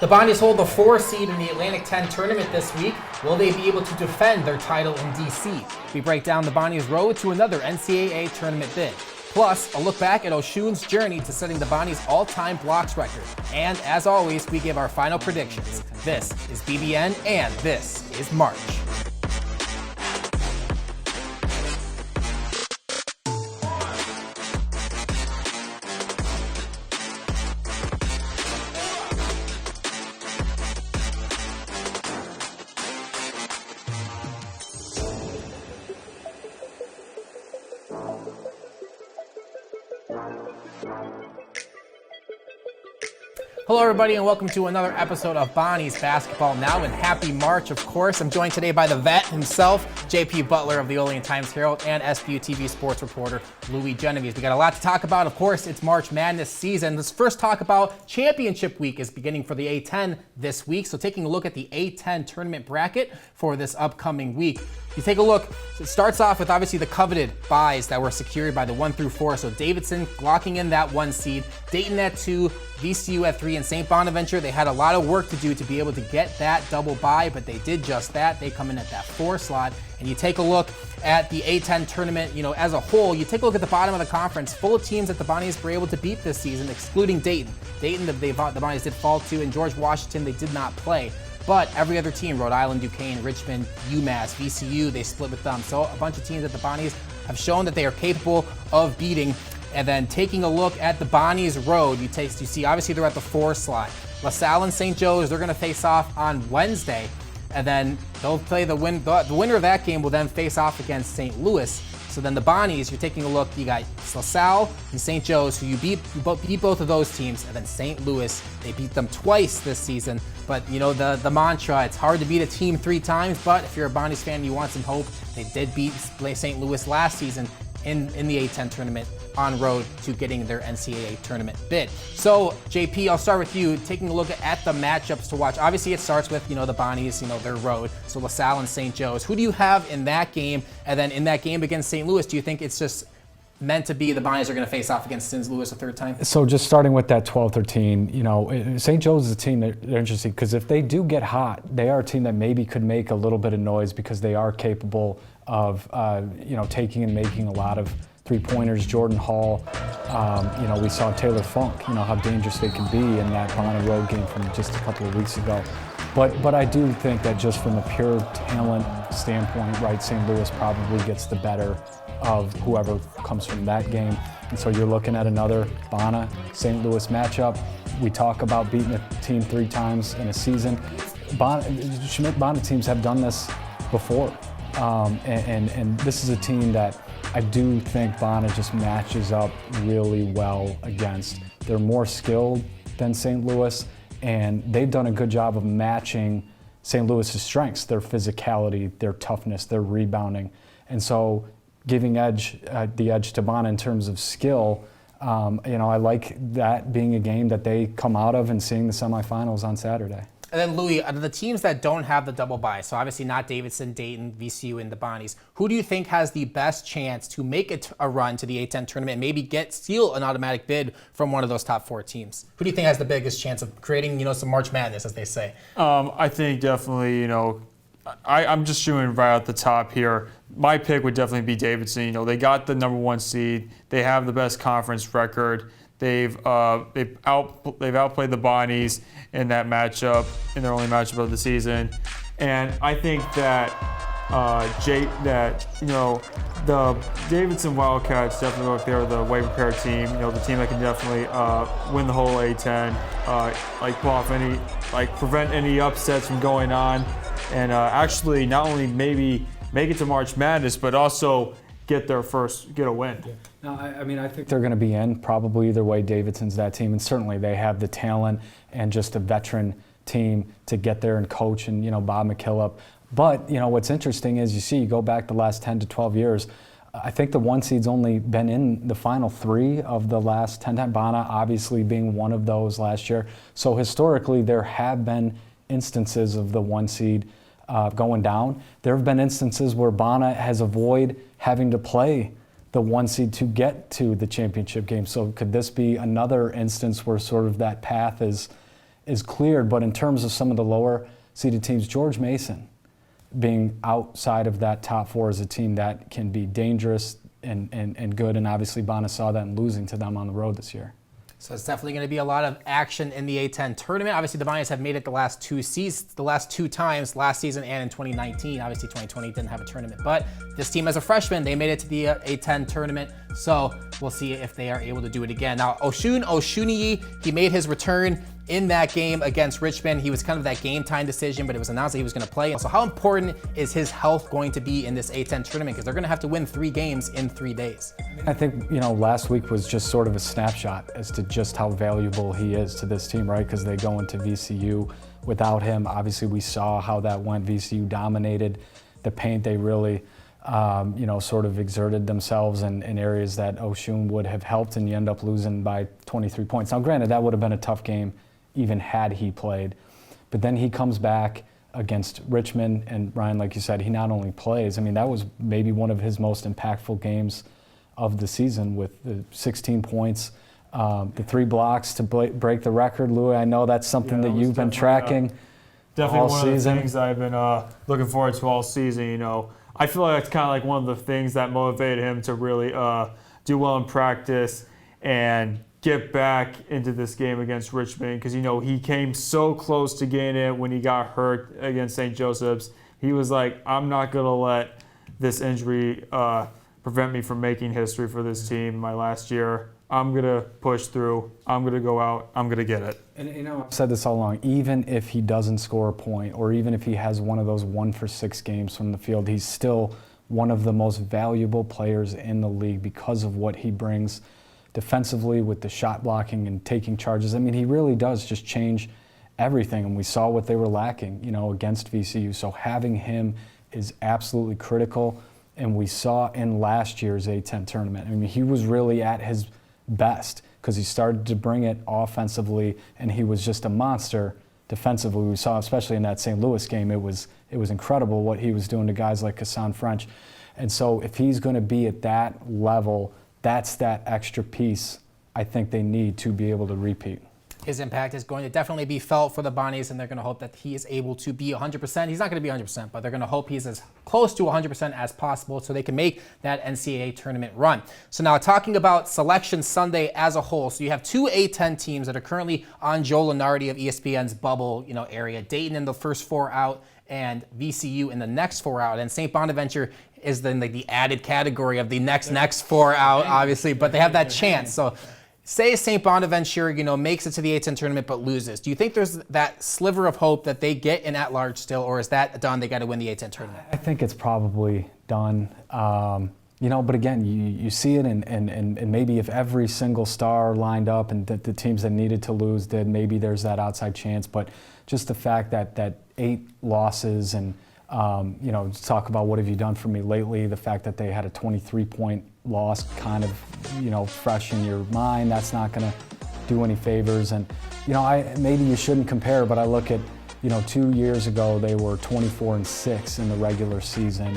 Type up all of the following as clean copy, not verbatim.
The Bonnies hold the 4 seed in the Atlantic 10 tournament this week. Will they be able to defend their title in DC? We break down the Bonnies' road to another NCAA tournament bid. Plus, a look back at Oshun's journey to setting the Bonnies' all-time blocks record. And as always, we give our final predictions. This is BBN and this is March. Hello everybody and welcome to another episode of Bonnies Basketball Now, and happy March, of course. I'm joined today by the vet himself, JP Butler of the Bowlin Times-Herald, and SBU-TV sports reporter Louie Genovese. We got a lot to talk about. Of course, it's March Madness season. Let's first talk about championship week is beginning for the A10 this week. So taking a look at the A10 tournament bracket for this upcoming week. You take a look, it starts off with obviously the coveted buys that were secured by the 1 through 4. So Davidson locking in that 1 seed, Dayton at 2, VCU at 3, and St. Bonaventure. They had a lot of work to do to be able to get that double bye, but they did just that. They come in at that 4 slot. And you take a look at the A10 tournament, as a whole, you take a look at the bottom of the conference, full of teams that the Bonnies were able to beat this season, excluding Dayton. Dayton, the Bonnies did fall to, and George Washington, they did not play. But every other team, Rhode Island, Duquesne, Richmond, UMass, VCU, they split with them. So a bunch of teams that the Bonnies have shown that they are capable of beating. And then taking a look at the Bonnies' road, you see obviously they're at the 4 slot. LaSalle and St. Joe's, they're going to face off on Wednesday. And then they'll play the winner of that game will then face off against St. Louis. So then the Bonnies, you're taking a look, you got LaSalle and St. Joe's, who you beat both of those teams, and then St. Louis, they beat them twice this season. But the mantra, it's hard to beat a team 3 times, but if you're a Bonnies fan and you want some hope, they did beat St. Louis last season in the A10 tournament on road to getting their NCAA tournament bid. So JP, I'll start with you, taking a look at the matchups to watch. Obviously it starts with, the Bonnies, their road. So LaSalle and St. Joe's. Who do you have in that game? And then in that game against St. Louis, do you think it's just meant to be the Bonnies are going to face off against St. Louis a 3rd time? So just starting with that 12-13, St. Joe's is a team that they're interesting because if they do get hot, they are a team that maybe could make a little bit of noise because they are capable of, taking and making a lot of 3-pointers. Jordan Hall, we saw Taylor Funk, how dangerous they can be in that Bonnie road game from just a couple of weeks ago. But I do think that just from a pure talent standpoint, right, St. Louis probably gets the better of whoever comes from that game. And so you're looking at another St. Louis matchup. We talk about beating a team 3 times in a season. Schmidt-Bonnet teams have done this before. And this is a team that I do think Bonnet just matches up really well against. They're more skilled than St. Ed's, and they've done a good job of matching St. Louis's strengths, their physicality, their toughness, their rebounding. And so giving the edge to Bonnet in terms of skill, I like that being a game that they come out of and seeing the semifinals on Saturday. And then Louie, the teams that don't have the double bye, so obviously not Davidson, Dayton, VCU, and the Bonnies, who do you think has the best chance to make a run to the A10 tournament and maybe steal an automatic bid from one of those top 4 teams? Who do you think has the biggest chance of creating, some March Madness, as they say? I think definitely, I'm just shooting right out the top here. My pick would definitely be Davidson. They got the number 1 seed. They have the best conference record. They've outplayed the Bonnies in that matchup, in their only matchup of the season, and I think that the Davidson Wildcats definitely look they're the way prepared team. The team that can definitely win the whole A10, prevent any upsets from going on, and actually not only maybe make it to March Madness, but also get a win. Yeah. No, I think they're going to be in probably either way. Davidson's that team, and certainly they have the talent and just a veteran team to get there and coach, and Bob McKillop. But what's interesting is you go back the last 10 to 12 years. I think the 1 seed's only been in the final 3 of the last 10 times. Bana obviously being one of those last year. So historically, there have been instances of the 1 seed going down. There have been instances where Bana has avoided having to play the 1 seed to get to the championship game. So could this be another instance where sort of that path is is cleared. But in terms of some of the lower seeded teams, George Mason being outside of that top 4 is a team that can be dangerous and good. And obviously Bonner saw that in losing to them on the road this year. So it's definitely going to be a lot of action in the A10 tournament. Obviously, the Bonnies have made it the last 2 seasons, the last 2 times, last season and in 2019. Obviously, 2020 didn't have a tournament, but this team as a freshman, they made it to the A10 tournament. So we'll see if they are able to do it again. Now, Osun Osunniyi, he made his return in that game against Richmond. He was kind of that game time decision, but it was announced that he was going to play. So how important is his health going to be in this A10 tournament? Because they're going to have to win 3 games in 3 days. I think, last week was just sort of a snapshot as to just how valuable he is to this team, right? Because they go into VCU without him. Obviously, we saw how that went. VCU dominated the paint. They really, sort of exerted themselves in areas that Osun would have helped, and you end up losing by 23 points. Now, granted, that would have been a tough game even had he played. But then he comes back against Richmond, and Ryan, like you said, he not only plays, that was maybe one of his most impactful games of the season with the 16 points, the 3 blocks to break the record. Louie, I know that's something that you've been tracking definitely all one season. Of the things I've been looking forward to all season. I feel like it's kind of like one of the things that motivated him to really do well in practice and get back into this game against Richmond, because he came so close to getting it when he got hurt against St. Joseph's. He was like, I'm not going to let this injury prevent me from making history for this team my last year. I'm going to push through. I'm going to go out. I'm going to get it. And I've said this all along, even if he doesn't score a point, or even if he has one of those 1-for-6 games from the field, he's still one of the most valuable players in the league because of what he brings defensively with the shot blocking and taking charges. He really does just change everything, and we saw what they were lacking, against VCU. So having him is absolutely critical, and we saw in last year's A10 tournament. He was really at his best because he started to bring it offensively, and he was just a monster defensively. We saw, especially in that St. Louis game, it was incredible what he was doing to guys like Kassan French. And so if he's going to be at that level, that's that extra piece I think they need to be able to repeat. His impact is going to definitely be felt for the Bonnies, and they're going to hope that he is able to be 100%. He's not going to be 100%, but they're going to hope he's as close to 100% as possible so they can make that NCAA tournament run. So now talking about Selection Sunday as a whole, so you have 2 A10 teams that are currently on Joe Lunardi of ESPN's bubble area. Dayton in the first 4 out and VCU in the next 4 out, and St. Bonaventure is then the added category of the next 4 out, obviously, but they have that chance. So say St. Bonaventure, makes it to the A10 tournament but loses. Do you think there's that sliver of hope that they get in at-large still, or is that done? They got to win the A10 tournament? I think it's probably done. But again, you see it, and maybe if every single star lined up and the teams that needed to lose did, maybe there's that outside chance. But just the fact that 8 losses and talk about what have you done for me lately, the fact that they had a 23-point loss kind of, fresh in your mind, that's not going to do any favors. And, maybe you shouldn't compare, but I look at, 2 years ago, they were 24-6 in the regular season,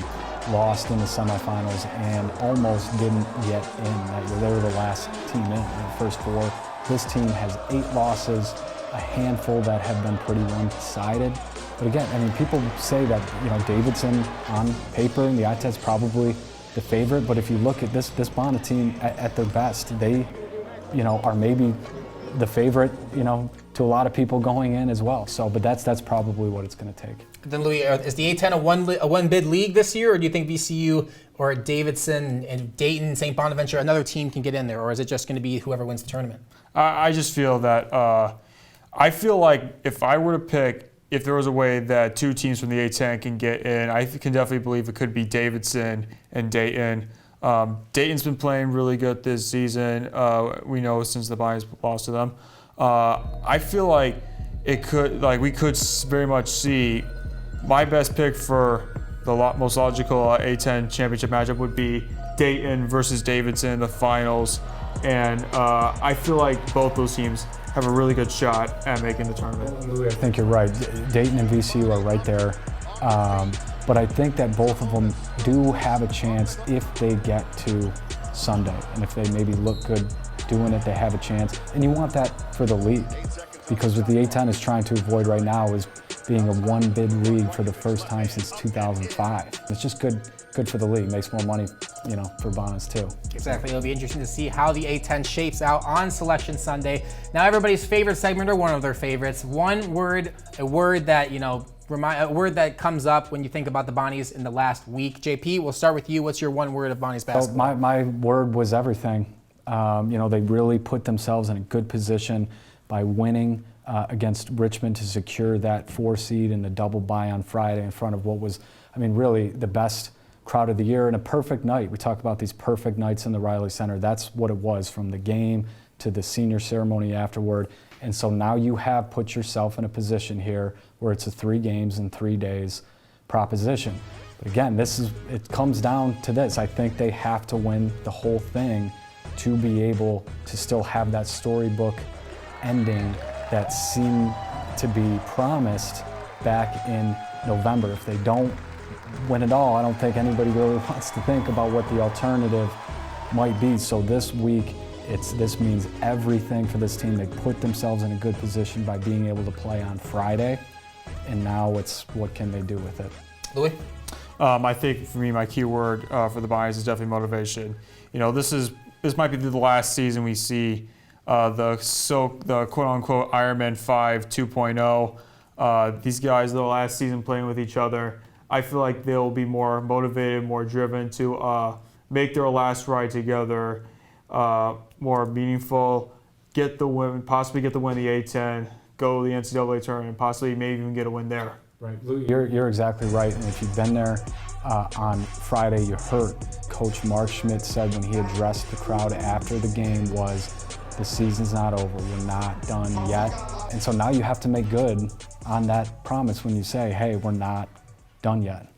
lost in the semifinals, and almost didn't get in that year. They were the last team in the first 4. This team has 8 losses, a handful that have been pretty one-sided. But again, people say that, Davidson on paper in the eye test probably the favorite, but if you look at this Bonner team at their best, they, are maybe the favorite, to a lot of people going in as well. So, but that's probably what it's going to take. Then Louie, is the A10 a one-bid league this year, or do you think VCU or Davidson and Dayton, St. Bonaventure, another team can get in there, or is it just going to be whoever wins the tournament? I just feel that I feel like if I were to pick, if there was a way that 2 teams from the A10 can get in, I can definitely believe it could be Davidson and Dayton. Dayton's been playing really good this season. We know since the Bonnies lost to them. I feel like we could very much see my best pick for the most logical A10 championship matchup would be Dayton versus Davidson in the finals. And I feel like both those teams have a really good shot at making the tournament. I think you're right. Dayton and VCU are right there. But I think that both of them do have a chance if they get to Sunday. And if they maybe look good doing it, they have a chance. And you want that for the league. because what the A-10 is trying to avoid right now is being a one-bid league for the first time since 2005. It's just good for the league. Makes more money, for Bonus too. Exactly. It'll be interesting to see how the A-10 shapes out on Selection Sunday. Now, everybody's favorite segment, or one of their favorites. One word, a word that a word that comes up when you think about the Bonnies in the last week. JP, we'll start with you. What's your one word of Bonnies basketball? So my word was everything. They really put themselves in a good position by winning against Richmond to secure that 4 seed and the double bye on Friday in front of what was, really the best crowd of the year and a perfect night. We talk about these perfect nights in the Riley Center. That's what it was, from the game to the senior ceremony afterward. And so now you have put yourself in a position here where it's a 3 games in 3 days proposition. But again, it comes down to this. I think they have to win the whole thing to be able to still have that storybook ending that seemed to be promised back in November. If they don't win it all, I don't think anybody really wants to think about what the alternative might be. So this week, this means everything for this team. They put themselves in a good position by being able to play on Friday, and now it's what can they do with it. Louie? I think for me, my key word for the Bonnies is definitely motivation. This might be the last season we see the quote-unquote Ironman 5 2.0. These guys, the last season playing with each other, I feel like they'll be more motivated, more driven to make their last ride together more meaningful, get the win, possibly get the win the A-10, go to the NCAA tournament, possibly maybe even get a win there. Right, you're exactly right. And if you've been there on Friday, you heard Coach Mark Schmidt said when he addressed the crowd after the game was, the season's not over, we're not done yet. And so now you have to make good on that promise when you say, hey, we're not done yet.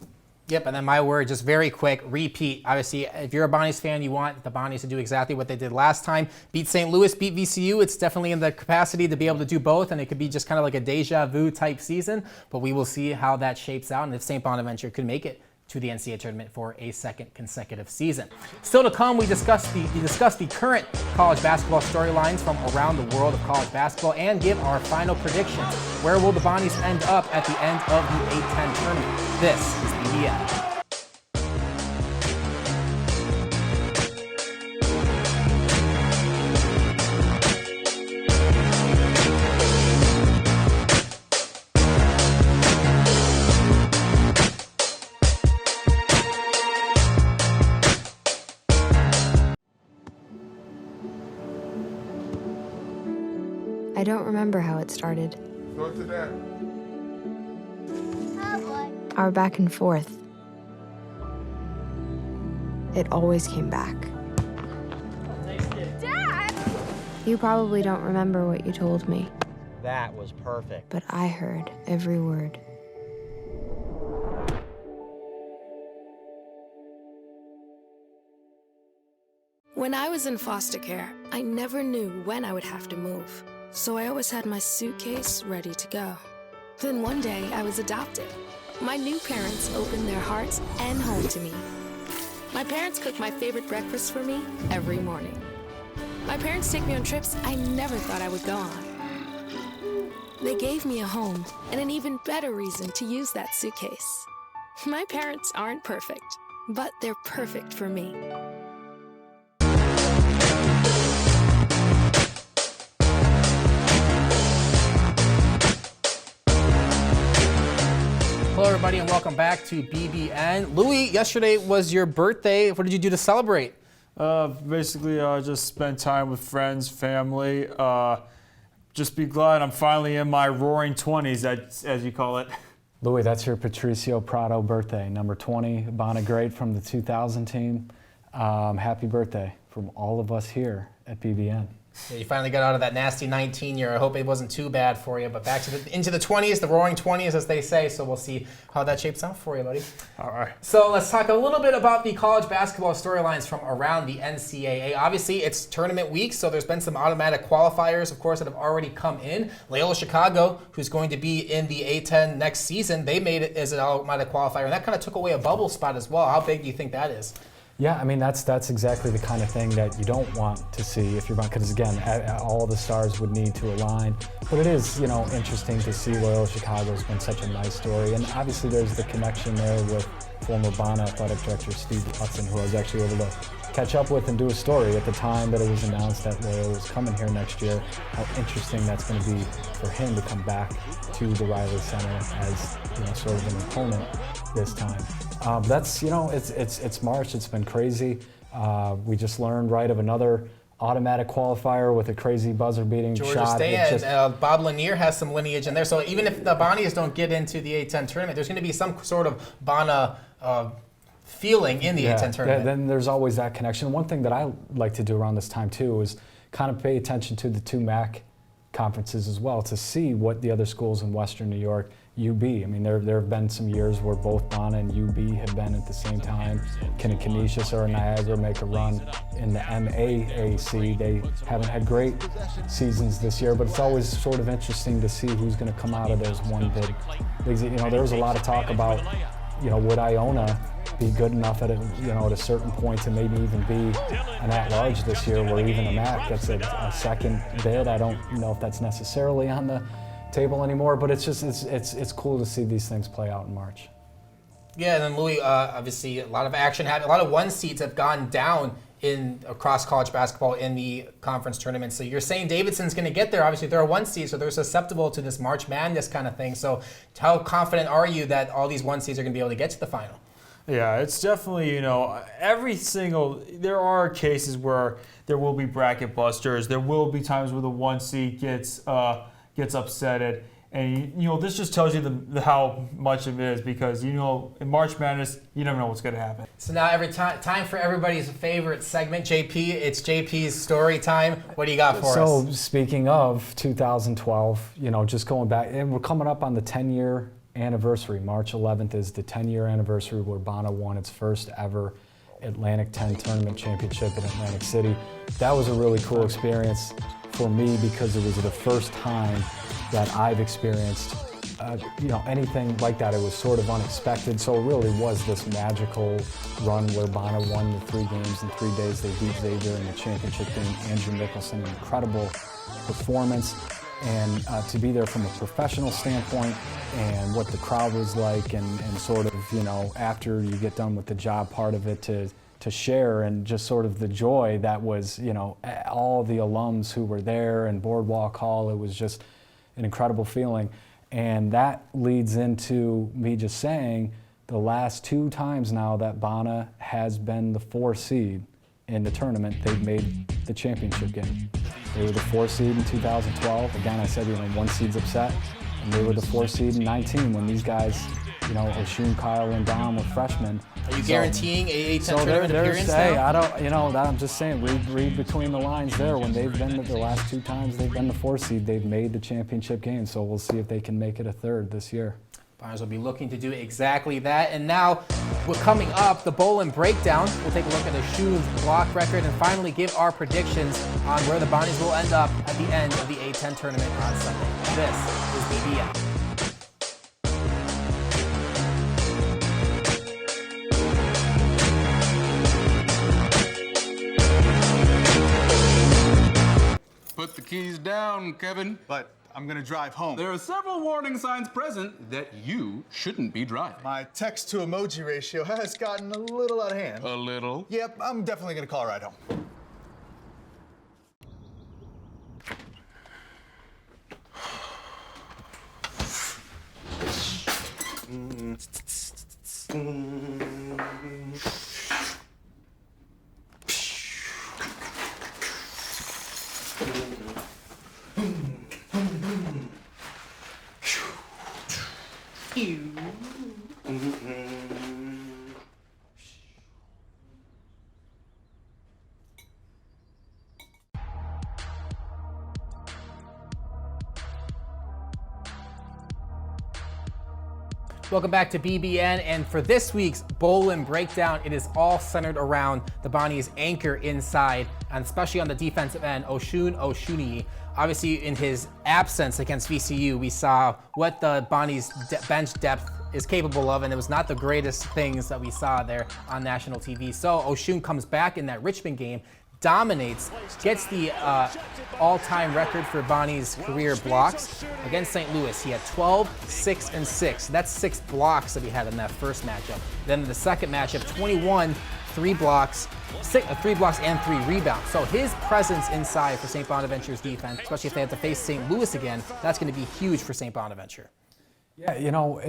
Yep, and then my word, just very quick, repeat. Obviously, if you're a Bonnies fan, you want the Bonnies to do exactly what they did last time. Beat St. Louis, beat VCU. It's definitely in the capacity to be able to do both, and it could be just kind of like a deja vu type season, but we will see how that shapes out and if St. Bonaventure could make it to the NCAA tournament for a second consecutive season. Still to come, we discuss the current college basketball storylines from around the world of college basketball and give our final predictions. Where will the Bonnies end up at the end of the A-10 tournament? This is BBN. I don't remember how it started. Go to that. Our back and forth. It always came back. Dad! You probably don't remember what you told me, That was perfect. but I heard every word. When I was in foster care, I never knew when I would have to move. So I always had my suitcase ready to go. Then one day, I was adopted. My new parents opened their hearts and home to me. My parents cook my favorite breakfast for me every morning. My parents take me on trips I never thought I would go on. They gave me a home and an even better reason to use that suitcase. My parents aren't perfect, but they're perfect for me. Hello, everybody, and welcome back to BBN. Louie, yesterday was your birthday. What did you do to celebrate? Basically, just spend time with friends, family. Just be glad I'm finally in my roaring 20s, as you call it. Louie, that's your Patricio Prado birthday, number 20, Bonnet Great from the 2000 team. Happy birthday from all of us here at BBN. Yeah, you finally got out of that nasty 19 year. I hope it wasn't too bad for you, but back to into the 20s, the roaring 20s, as they say. So we'll see how that shapes out for you, buddy. All right. So let's talk a little bit about the college basketball storylines from around the NCAA. Obviously, it's tournament week, so there's been some automatic qualifiers, of course, that have already come in. Loyola Chicago, who's going to be in the A-10 next season, they made it as an automatic qualifier, and that kind of took away a bubble spot as well. How big do you think that is? Yeah, I mean, that's exactly the kind of thing that you don't want to see if you're, because again, all the stars would need to align. But it is, interesting to see Loyola Chicago's been such a nice story. And obviously there's the connection there with former Bonner Athletic Director Steve Hudson, who I was actually able to catch up with and do a story at the time that it was announced that Loyola was coming here next year. How interesting that's going to be for him to come back to the Riley Center as sort of an opponent this time. That's it's March. It's been crazy. We just learned of another automatic qualifier with a crazy buzzer-beating Georgia shot. State and Bob Lanier has some lineage in there. So even if the Bonnies don't get into the A10 tournament, there's going to be some sort of Bonna feeling in the A10 tournament. Then there's always that connection. One thing that I like to do around this time too is kind of pay attention to the two MAC conferences as well to see what the other schools in Western New York, UB. I mean, there have been some years where both Bonna and UB have been at the same time. Can a Canisius or a Niagara make a run in the MAAC? They haven't had great seasons this year, but it's always sort of interesting to see who's going to come out of those one bid. There was a lot of talk about, would Iona be good enough at a certain point to maybe even be an at-large this year, where even a MAC gets a second bid. I don't know if that's necessarily on the table anymore, but it's just it's cool to see these things play out in March. Yeah, and then Louie, obviously a lot of action happened. A lot of one seeds have gone down across college basketball in the conference tournament. So you're saying Davidson's going to get there. Obviously, they're a one seed, so they're susceptible to this March Madness kind of thing. So how confident are you that all these one seeds are going to be able to get to the final? Yeah, it's definitely, there are cases where there will be bracket busters. There will be times where the one seed gets upsetted. And, this just tells you how much it is, because, in March Madness, you never know what's going to happen. So now time for everybody's favorite segment, JP. It's JP's story time. What do you got for us? So speaking of 2012, just going back, and we're coming up on the 10-year anniversary. March 11th is the 10-year anniversary where Bonna won its first ever Atlantic 10 tournament championship in Atlantic City. That was a really cool experience for me because it was the first time that I've experienced anything like that. It was sort of unexpected, so it really was this magical run where Bonna won the 3 games in 3 days. They beat Xavier in the championship game. Andrew Nicholson, an incredible performance. And to be there from a professional standpoint and what the crowd was like and sort of, after you get done with the job part of it to share and just sort of the joy that was, all the alums who were there and Boardwalk Hall, it was just an incredible feeling. And that leads into me just saying the last 2 times now that Bonna has been the 4 seed in the tournament, they've made the championship game. They were the 4 seed in 2012. Again, I said, 1 seed's upset. And they were the 4 seed in 19 when these guys, Oshun, Kyle, and Dom were freshmen. Are you guaranteeing a 10 tournament appearance now? I don't, I'm just saying, read between the lines there. When they've been the last 2 times they've been the 4 seed, they've made the championship game. So we'll see if they can make it a 3rd this year. Bonniers will be looking to do exactly that. And now, we're coming up, the Bowlin breakdown. We'll take a look at Oshun's block record and finally give our predictions on where the Bonnies will end up at the end of the A10 tournament on Sunday. This is BBN. Put the keys down, Kevin. But I'm gonna drive home. There are several warning signs present that you shouldn't be driving. My text to emoji ratio has gotten a little out of hand. A little? Yep, I'm definitely gonna call a ride home. Welcome back to BBN, and for this week's Bowlin breakdown, it is all centered around the Bonnies' anchor inside, and especially on the defensive end, Oshun Oshuni. Obviously, in his absence against VCU, we saw what the Bonnies' bench depth is capable of, and it was not the greatest things that we saw there on national TV. So Oshun comes back in that Richmond game, dominates, gets the all-time record for Bonnie's career blocks. Against St. Louis, he had 12, 6, and 6. That's 6 blocks that he had in that first matchup. Then in the second matchup, 21, 3 blocks, 3 blocks and 3 rebounds. So his presence inside for St. Bonaventure's defense, especially if they have to face St. Louis again, that's going to be huge for St. Bonaventure. Yeah, you know,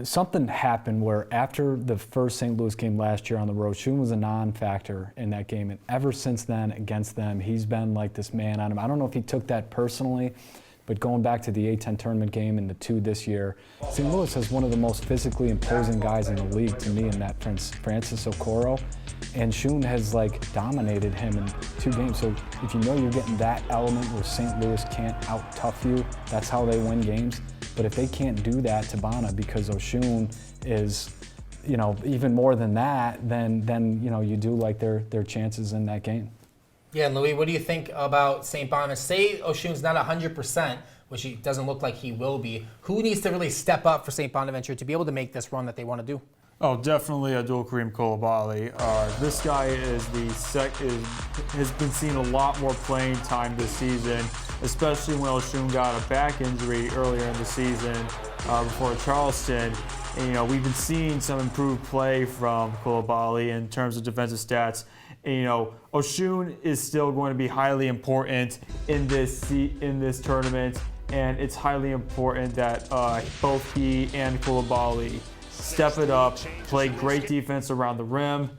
something happened where after the first St. Louis game last year on the road, Shun was a non-factor in that game, and ever since then against them, he's been like this man on him. I don't know if he took that personally, but going back to the A10 tournament game and the 2 this year, St. Louis has one of the most physically imposing guys in the league to me in that Francis Okoro, and Shun has like dominated him in 2 games. So if you know you're getting that element where St. Louis can't out-tough you, that's how they win games. But if they can't do that to Bana because Oshun is, you know, even more than that, then you know, you do like their chances in that game. Yeah, and Louie, what do you think about St. Bonaventure? Say Oshun's not 100%, which he doesn't look like he will be. Who needs to really step up for St. Bonaventure to be able to make this run that they want to do? Oh, definitely Abdul Karim Coulibaly. This guy has been seeing a lot more playing time this season, especially when Oshun got a back injury earlier in the season before Charleston. And, you know, we've been seeing some improved play from Coulibaly in terms of defensive stats. And, you know, Oshun is still going to be highly important in this tournament, and it's highly important that both he and Coulibaly step it up, play great defense around the rim,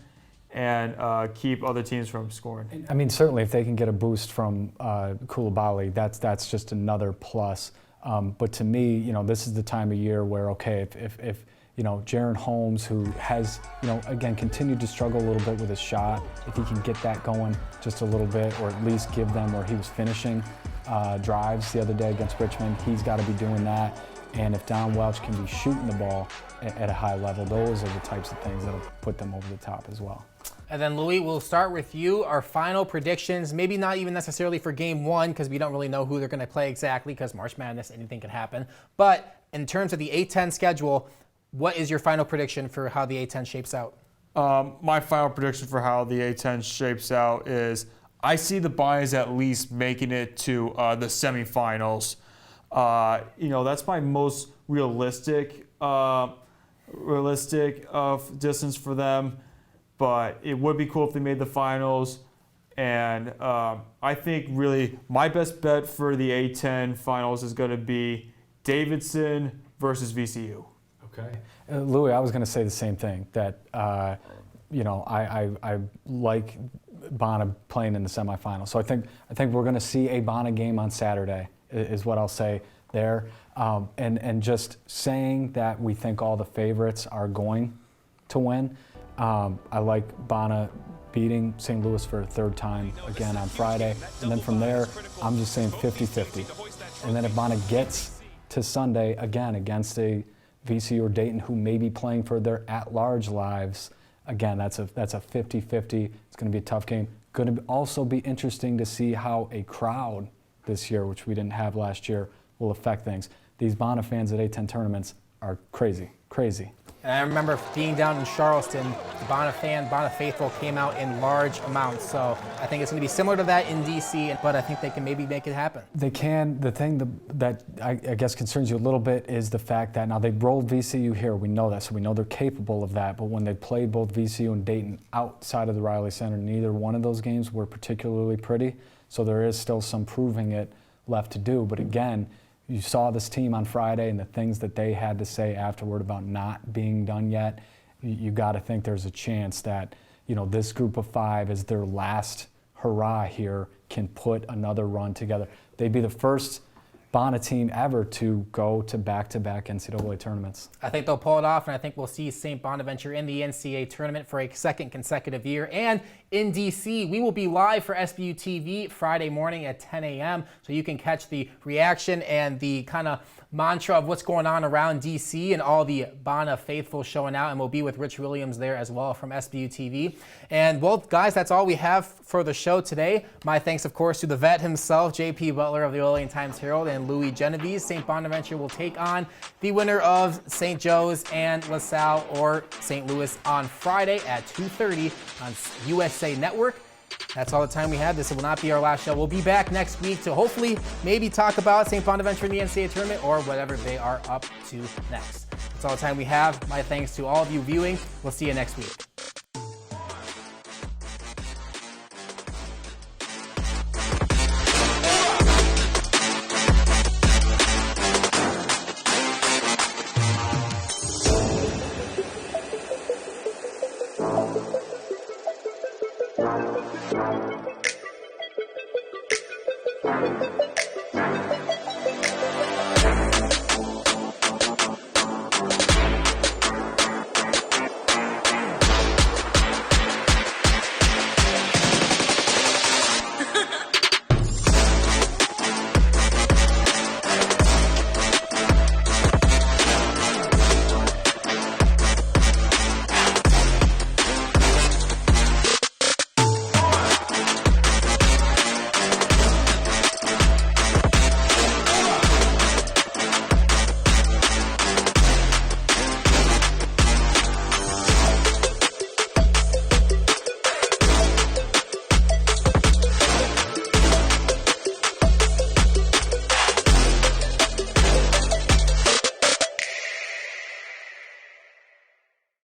and keep other teams from scoring. I mean, certainly if they can get a boost from Coulibaly, that's just another plus. But to me, you know, this is the time of year where, okay, if you know, Jaron Holmes, who has, you know, again, continued to struggle a little bit with his shot, if he can get that going just a little bit, or at least give them where he was finishing drives the other day against Richmond, he's got to be doing that. And if Don Welch can be shooting the ball at a high level, those are the types of things that'll put them over the top as well. And then, Louie, we'll start with you. Our final predictions, maybe not even necessarily for game 1, because we don't really know who they're going to play exactly, because March Madness, anything can happen. But in terms of the A10 schedule, what is your final prediction for how the A10 shapes out? My final prediction for how the A10 shapes out is I see the Bonnies at least making it to the semifinals. You know, that's my most realistic distance for them, but it would be cool if they made the finals. And I think really my best bet for the A10 finals is going to be Davidson versus VCU. Okay. Louie, I was going to say the same thing, that you know, I like Bana playing in the semifinals. So I think we're going to see a Bana game on Saturday is what I'll say there. And just saying that we think all the favorites are going to win. I like Bana beating St. Louis for a 3rd time again on Friday. And then from there, I'm just saying 50-50. And then if Bana gets to Sunday again against a VCU or Dayton who may be playing for their at-large lives, again, that's a 50-50. It's going to be a tough game. Going to also be interesting to see how a crowd this year, which we didn't have last year, will affect things. These Bana fans at A10 tournaments are crazy. And I remember being down in Charleston, the Bana faithful came out in large amounts. So I think it's going to be similar to that in DC, but I think they can maybe make it happen. They can. The thing that I guess concerns you a little bit is the fact that now they've rolled VCU here. We know that, so we know they're capable of that. But when they played both VCU and Dayton outside of the Riley Center, neither one of those games were particularly pretty. So there is still some proving it left to do. But again, you saw this team on Friday and the things that they had to say afterward about not being done yet. You got to think there's a chance that, you know, this group of 5 as their last hurrah here can put another run together. They'd be the first Bana team ever to go to back-to-back NCAA tournaments. I think they'll pull it off, and I think we'll see St. Bonaventure in the NCAA tournament for a 2nd consecutive year. And in DC, we will be live for SBU-TV Friday morning at 10 a.m. So you can catch the reaction and the kind of mantra of what's going on around DC and all the Bana faithful showing out, and we'll be with Rich Williams there as well from SBU-TV. And well, guys, that's all we have for the show today. My thanks, of course, to the vet himself, JP Butler of the Olean Times-Herald, and Louie Genovese. St. Bonaventure will take on the winner of St. Joe's and LaSalle or St. Louis on Friday at 2:30 on USA Network. That's all the time we have. This will not be our last show. We'll be back next week to hopefully maybe talk about St. Bonaventure in the NCAA tournament or whatever they are up to next. That's all the time we have. My thanks to all of you viewing. We'll see you next week.